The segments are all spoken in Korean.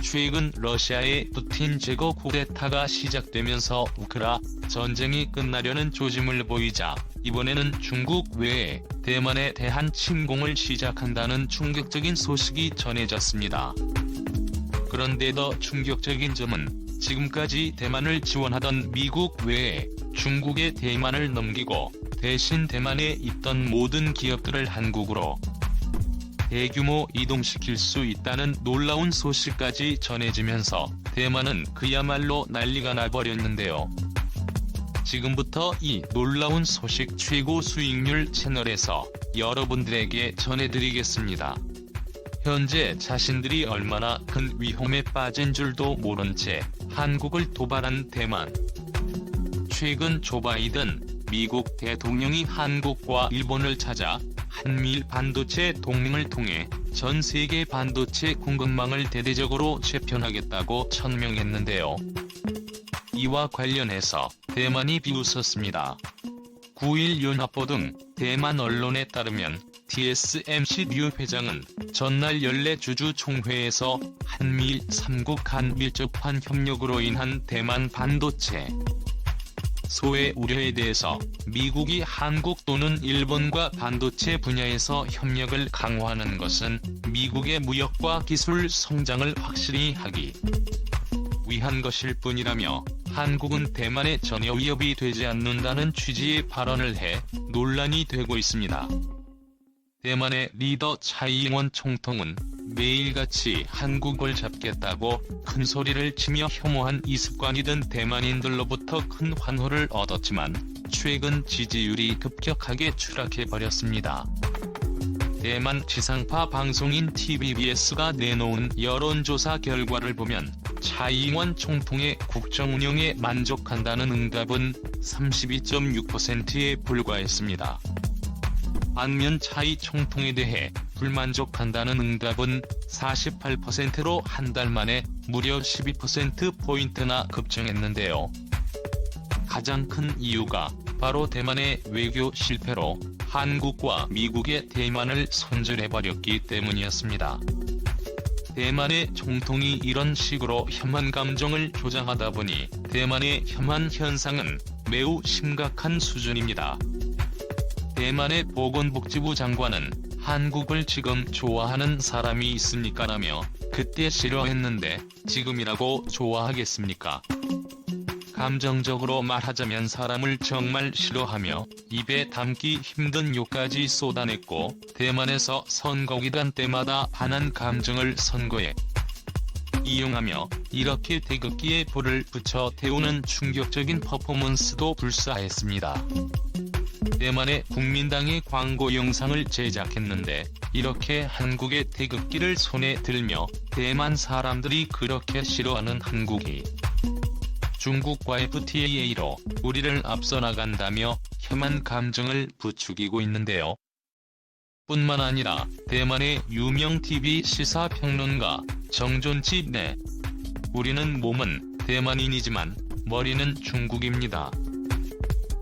최근 러시아의 푸틴 제거 쿠데타가 시작되면서 우크라 전쟁이 끝나려는 조짐을 보이자 이번에는 중국 외에 대만에 대한 침공을 시작한다는 충격적인 소식이 전해졌습니다. 그런데 더 충격적인 점은 지금까지 대만을 지원하던 미국 외에 중국의 대만을 넘기고 대신 대만에 있던 모든 기업들을 한국으로 대규모 이동시킬 수 있다는 놀라운 소식까지 전해지면서 대만은 그야말로 난리가 나버렸는데요. 지금부터 이 놀라운 소식 최고 수익률 채널에서 여러분들에게 전해드리겠습니다. 현재 자신들이 얼마나 큰 위험에 빠진 줄도 모른 채 한국을 도발한 대만. 최근 조 바이든 미국 대통령이 한국과 일본을 찾아 한미일 반도체 동맹을 통해 전 세계 반도체 공급망을 대대적으로 재편하겠다고 천명했는데요. 이와 관련해서 대만이 비웃었습니다. 9일 연합보 등 대만 언론에 따르면 TSMC 류 회장은 전날 연례 주주 총회에서 한미일 3국 간 밀접한 협력으로 인한 대만 반도체 소외 우려에 대해서 미국이 한국 또는 일본과 반도체 분야에서 협력을 강화하는 것은 미국의 무역과 기술 성장을 확실히 하기 위한 것일 뿐이라며 한국은 대만에 전혀 위협이 되지 않는다는 취지의 발언을 해 논란이 되고 있습니다. 대만의 리더 차이잉원 총통은 매일같이 한국을 잡겠다고 큰 소리를 치며 혐오한 이 습관이 든 대만인들로부터 큰 환호를 얻었지만 최근 지지율이 급격하게 추락해버렸습니다. 대만 지상파 방송인 TVBS가 내놓은 여론조사 결과를 보면 차이잉원 총통의 국정 운영에 만족한다는 응답은 32.6%에 불과했습니다. 반면 차이 총통에 대해 불만족한다는 응답은 48%로 한 달 만에 무려 12%포인트나 급증했는데요. 가장 큰 이유가 바로 대만의 외교 실패로 한국과 미국의 대만을 손절해버렸기 때문이었습니다. 대만의 총통이 이런 식으로 혐한 감정을 조장하다 보니 대만의 혐한 현상은 매우 심각한 수준입니다. 대만의 보건복지부 장관은 한국을 지금 좋아하는 사람이 있습니까? 라며 그때 싫어했는데 지금이라고 좋아하겠습니까? 감정적으로 말하자면 사람을 정말 싫어하며 입에 담기 힘든 욕까지 쏟아냈고 대만에서 선거 기간 때마다 반한 감정을 선거에 이용하며 이렇게 태극기에 불을 붙여 태우는 충격적인 퍼포먼스도 불사했습니다. 대만의 국민당이 광고 영상을 제작했는데 이렇게 한국의 태극기를 손에 들며 대만 사람들이 그렇게 싫어하는 한국이 중국과 FTA로 우리를 앞서 나간다며 혐한 감정을 부추기고 있는데요. 뿐만 아니라 대만의 유명 TV 시사평론가 정존치 네. 우리는 몸은 대만인이지만 머리는 중국입니다.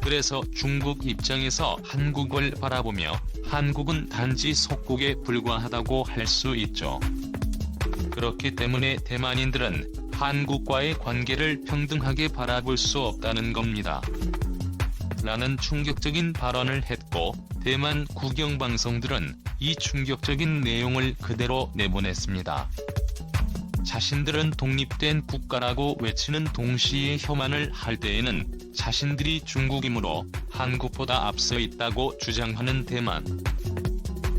그래서 중국 입장에서 한국을 바라보며 한국은 단지 속국에 불과하다고 할 수 있죠. 그렇기 때문에 대만인들은 한국과의 관계를 평등하게 바라볼 수 없다는 겁니다. 라는 충격적인 발언을 했고 대만 국영방송들은 이 충격적인 내용을 그대로 내보냈습니다. 자신들은 독립된 국가라고 외치는 동시에 혐한을 할 때에는 자신들이 중국이므로 한국보다 앞서 있다고 주장하는 대만.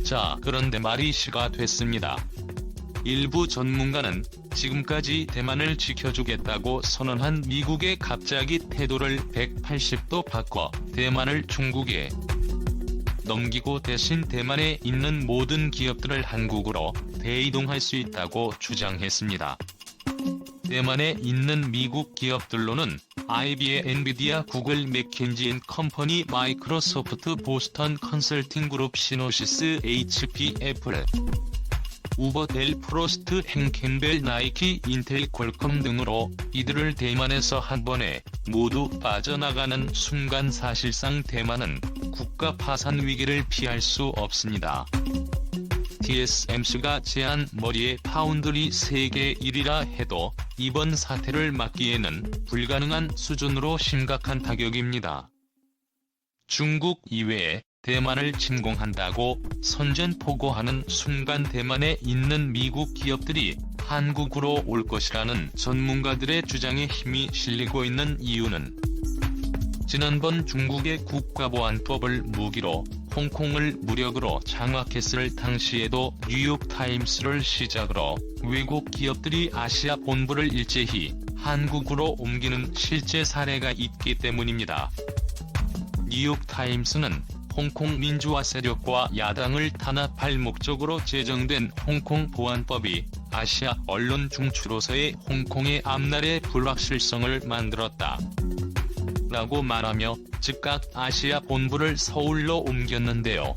자, 그런데 말이 시가 됐습니다. 일부 전문가는 지금까지 대만을 지켜주겠다고 선언한 미국의 갑자기 태도를 180도 바꿔 대만을 중국에 넘기고 대신 대만에 있는 모든 기업들을 한국으로 대이동할 수 있다고 주장했습니다. 대만에 있는 미국 기업들로는 IBM, 엔비디아, 구글, 맥킨지 앤 컴퍼니, 마이크로소프트, 보스턴 컨설팅 그룹, 시노시스, HP, 애플, 우버, 델, 프로스트, henkel, 나이키, 인텔, 퀄컴 등으로 이들을 대만에서 한 번에 모두 빠져나가는 순간 사실상 대만은 국가 파산 위기를 피할 수 없습니다. TSMC가 제한 머리의 파운드리 세계 1위라 해도 이번 사태를 막기에는 불가능한 수준으로 심각한 타격입니다. 중국 이외에 대만을 침공한다고 선전포고하는 순간 대만에 있는 미국 기업들이 한국으로 올 것이라는 전문가들의 주장에 힘이 실리고 있는 이유는 지난번 중국의 국가보안법을 무기로 홍콩을 무력으로 장악했을 당시에도 뉴욕타임스를 시작으로 외국 기업들이 아시아 본부를 일제히 한국으로 옮기는 실제 사례가 있기 때문입니다. 뉴욕타임스는 홍콩 민주화 세력과 야당을 탄압할 목적으로 제정된 홍콩 보안법이 아시아 언론 중추로서의 홍콩의 앞날의 불확실성을 만들었다 라고 말하며 즉각 아시아 본부를 서울로 옮겼는데요.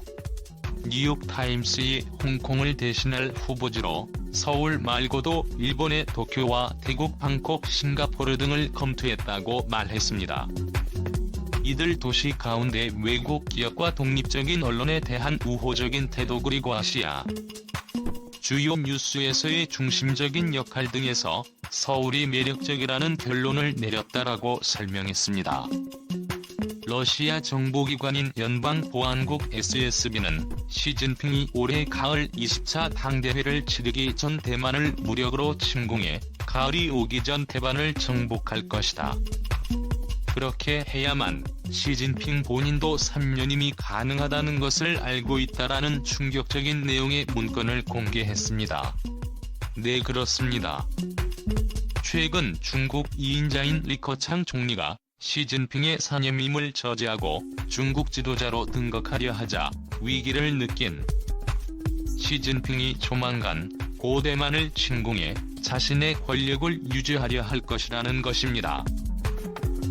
뉴욕타임스의 홍콩을 대신할 후보지로 서울 말고도 일본의 도쿄와 태국 방콕, 싱가포르 등을 검토했다고 말했습니다. 이들 도시 가운데 외국 기업과 독립적인 언론에 대한 우호적인 태도 그리고 아시아 주요 뉴스에서의 중심적인 역할 등에서 서울이 매력적이라는 결론을 내렸다라고 설명했습니다. 러시아 정보기관인 연방보안국 SSB는 시진핑이 올해 가을 20차 당대회를 치르기 전 대만을 무력으로 침공해 가을이 오기 전 대만을 정복할 것이다. 그렇게 해야만 시진핑 본인도 3년임이 가능하다는 것을 알고 있다라는 충격적인 내용의 문건을 공개했습니다. 네, 그렇습니다. 최근 중국 2인자인 리커창 총리가 시진핑의 사념임을 저지하고 중국 지도자로 등극하려 하자 위기를 느낀 시진핑이 조만간 고대만을 침공해 자신의 권력을 유지하려 할 것이라는 것입니다.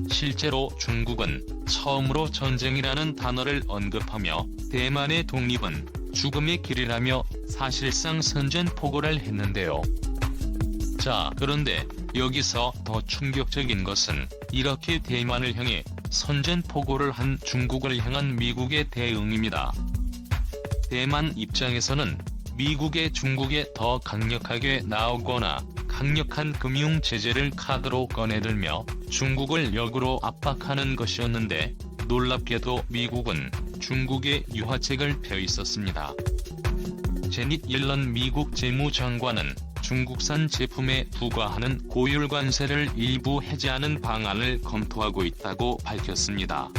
실제로 중국은 처음으로 전쟁이라는 단어를 언급하며 대만의 독립은 죽음의 길이라며 사실상 선전포고를 했는데요. 자, 그런데 여기서 더 충격적인 것은 이렇게 대만을 향해 선전포고를 한 중국을 향한 미국의 대응입니다. 대만 입장에서는 미국의 중국에 더 강력하게 나오거나 강력한 금융 제재를 카드로 꺼내들며 중국을 역으로 압박하는 것이었는데 놀랍게도 미국은 중국의 유화책을 펴 있었습니다. 제닛 옐런 미국 재무장관은 중국산 제품에 부과하는 고율 관세를 일부 해제하는 방안을 검토하고 있다고 밝혔습니다.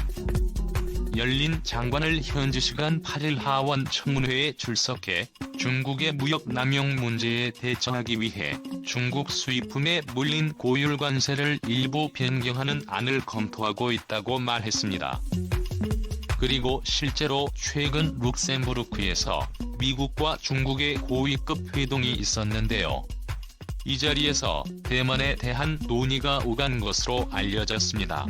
열린 장관을 현지 시간 8일 하원 청문회에 출석해 중국의 무역 남용 문제에 대처하기 위해 중국 수입품에 물린 고율 관세를 일부 변경하는 안을 검토하고 있다고 말했습니다. 그리고 실제로 최근 룩셈부르크에서 미국과 중국의 고위급 회동이 있었는데요. 이 자리에서 대만에 대한 논의가 오간 것으로 알려졌습니다.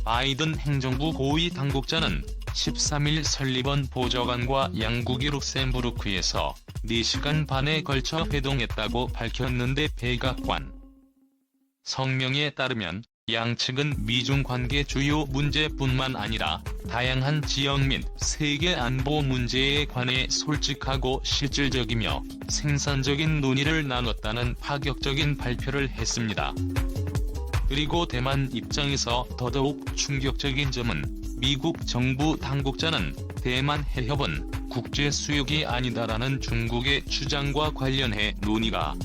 바이든 행정부 고위 당국자는 13일 설리번 보좌관과 양국이 룩셈부르크에서 4시간 반에 걸쳐 회동했다고 밝혔는데 백악관 성명에 따르면 양측은 미중 관계 주요 문제뿐만 아니라 다양한 지역 및 세계 안보 문제에 관해 솔직하고 실질적이며 생산적인 논의를 나눴다는 파격적인 발표를 했습니다. 그리고 대만 입장에서 더더욱 충격적인 점은 미국 정부 당국자는 대만 해협은 국제 수역이 아니다라는 중국의 주장과 관련해 논의가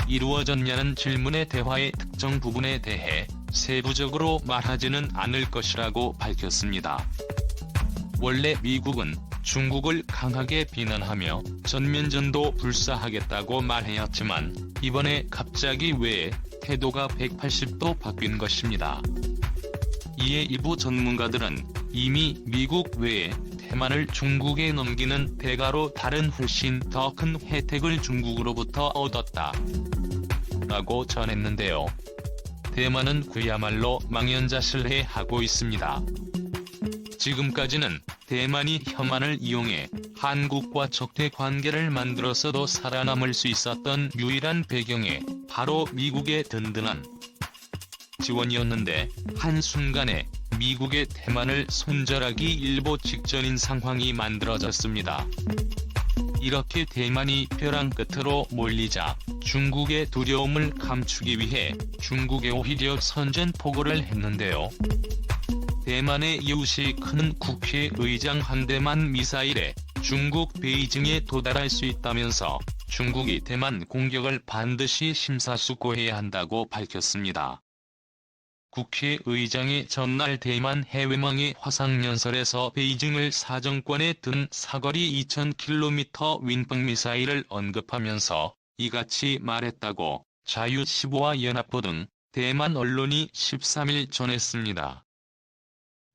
이루어졌냐는 질문의 대화의 특정 부분에 대해 세부적으로 말하지는 않을 것이라고 밝혔습니다. 원래 미국은 중국을 강하게 비난하며 전면전도 불사하겠다고 말해왔지만 이번에 갑자기 왜 태도가 180도 바뀐 것입니다. 이에 일부 전문가들은 이미 미국 외에 대만을 중국에 넘기는 대가로 다른 훨씬 더 큰 혜택을 중국으로부터 얻었다 라고 전했는데요. 대만은 그야말로 망연자실해 하고 있습니다. 지금까지는 대만이 혐한을 이용해 한국과 적대 관계를 만들어서도 살아남을 수 있었던 유일한 배경에 바로 미국의 든든한 지원이었는데 한순간에 미국의 대만을 손절하기 일보 직전인 상황이 만들어졌습니다. 이렇게 대만이 벼랑 끝으로 몰리자 중국의 두려움을 감추기 위해 중국에 오히려 선전포고를 했는데요. 대만의 이웃이 큰 국회의장 한 대만 미사일에 중국 베이징에 도달할 수 있다면서 중국이 대만 공격을 반드시 심사숙고해야 한다고 밝혔습니다. 국회의장이 전날 대만 해외망의 화상연설에서 베이징을 사정권에 든 사거리 2000km 윈펑미사일을 언급하면서 이같이 말했다고 자유15와 연합보 등 대만 언론이 13일 전했습니다.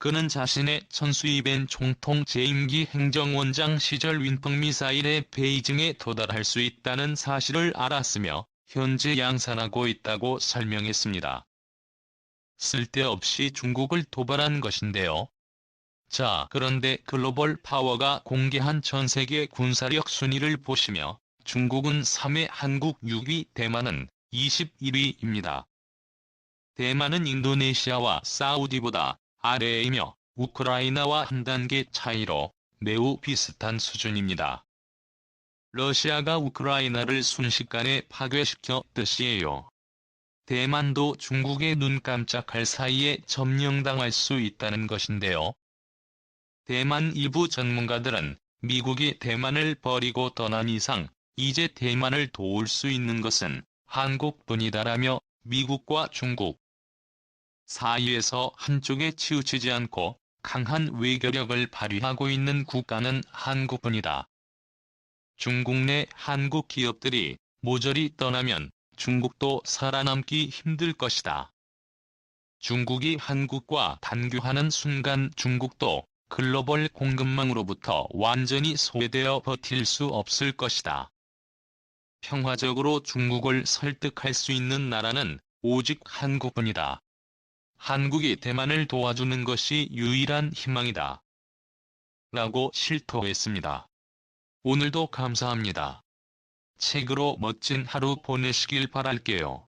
그는 자신의 천수이벤 총통 재임기 행정원장 시절 윈펑미사일에 베이징에 도달할 수 있다는 사실을 알았으며 현재 양산하고 있다고 설명했습니다. 쓸데없이 중국을 도발한 것인데요. 자, 그런데 글로벌 파워가 공개한 전세계 군사력 순위를 보시며 중국은 3위, 한국 6위, 대만은 21위입니다. 대만은 인도네시아와 사우디보다 아래이며 우크라이나와 한 단계 차이로 매우 비슷한 수준입니다. 러시아가 우크라이나를 순식간에 파괴시켜 뜻이에요. 대만도 중국의 눈 깜짝할 사이에 점령당할 수 있다는 것인데요. 대만 일부 전문가들은 미국이 대만을 버리고 떠난 이상 이제 대만을 도울 수 있는 것은 한국뿐이다라며 미국과 중국 사이에서 한쪽에 치우치지 않고 강한 외교력을 발휘하고 있는 국가는 한국뿐이다. 중국 내 한국 기업들이 모조리 떠나면 중국도 살아남기 힘들 것이다. 중국이 한국과 단교하는 순간 중국도 글로벌 공급망으로부터 완전히 소외되어 버틸 수 없을 것이다. 평화적으로 중국을 설득할 수 있는 나라는 오직 한국뿐이다. 한국이 대만을 도와주는 것이 유일한 희망이다. 라고 실토했습니다. 오늘도 감사합니다. 책으로 멋진 하루 보내시길 바랄게요.